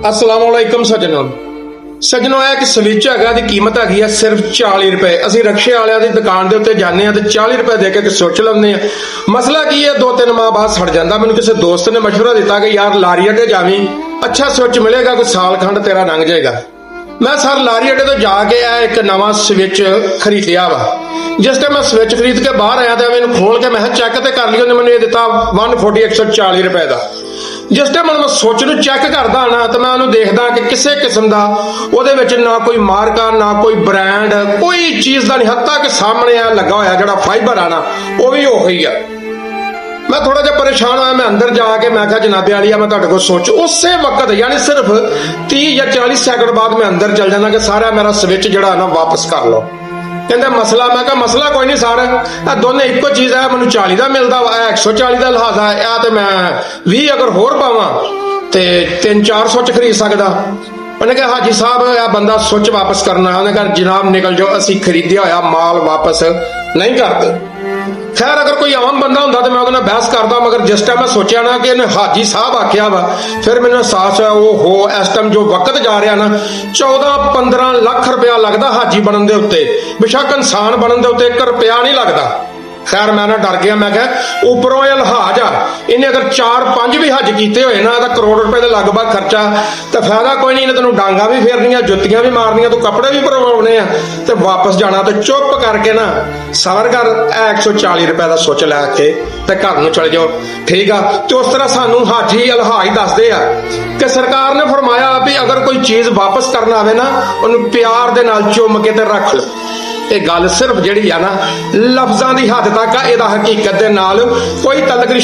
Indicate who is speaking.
Speaker 1: अस्सलाम वालेकुम सज्जनों एक स्विच है दी कीमत है सिर्फ 40 रुपए। असं रक्शे वाले की दुकान के उत्ते जाने 40 रुपए दे के स्विच लाने। मसला की है 2-3 माह बाद सड़ जाता। मैंने किसी दोस्त ने मशवरा दिता कि यार लारी अड्डे जावी, अच्छा स्विच मिलेगा, कोई साल खंड तेरा लंघ जाएगा। मैं सर लारी अड्डे तो जाके एक नवा स्विच खरीदिया वा। जिस टाइम मैं स्विच खरीद के बाहर आया तो मैं खोल के मैं चैक तो कर लिया, मैंने दिता 140 रुपए का। जिस टाइम मैं स्विच नूं चैक करदा ना तो मैं उन्होंने देखदा कि किसी किस्म का उहदे विच ना कोई मार्का ना कोई ब्रांड कोई चीज़ का नहीं, हत्ता कि सामने आ लगा होया जिहड़ा फाइबर आ ना वो भी उही आ। मैं थोड़ा जिहा परेशान होया, मैं अंदर जाके मैं कहा जनाबे वाली मैं तुहाडे कोल स्विच उसे वक्त यानी सिर्फ 30 या 40 सैकंड बाद मैं अंदर चल जाना कि सारा मेरा स्विच जिहड़ा ना वापस कर लो। कहते मसला, मैं कहा मसला कोई नहीं सर, दोनों इको चीज़ है, मैंने 40 का मिलता वा, 140 का लिहाजा है, या तो मैं 20 अगर होर पावां तो 3-4 स्विच खरीद सकदा। उन्हें कहा हाजी साहब यह बंदा स्विच वापस करना। उन्हें कहा जनाब निकल जाओ, असी खरीदिया होया माल वापस नहीं करते। खैर अगर कोई आम बंदा होंदा तो मैं उहदे नाल बहस करदा, मगर जिस टाइम मैं सोचा ना कि इन्हें हाजी साहब आख्या वा, फिर मैंने एहसास होया वो हो इस टाइम जो वक्त जा रहा ना 14-15 लाख रुपया लगता हाजी बनने के उत्ते, बेशक इंसान बनने के उत्ते 1 रुपया नहीं लगता। खैर मैं ना डर गया, मैं कहा उपरों यह लिहाज आ, इन्हें अगर 4-5 भी हज किए हुए ना तो करोड़ रुपए के लगभग खर्चा, तो फायदा कोई नहीं, तेन डांगा भी फेरनिया जुत्तियां भी मारनिया, तू कपड़े भी भरवाने तो वापस जाना। तो चुप करके ना सबर कर 140 रुपए का स्विच लैके ते घर नूं चले जाओ, ठीक आ। तो उस तरह सानू हाजी अलहाज दसदे आ कि सरकार ने फरमाया भी अगर कोई चीज़ वापस करना आवे ना उन्हें प्यार दे नाल चुम के ते रख लो। ये गल सिर्फ जिहड़ी आ ना लफ्जां दी हद तक आ, इहदा हकीकत दे नाल कोई तल्लक नहीं।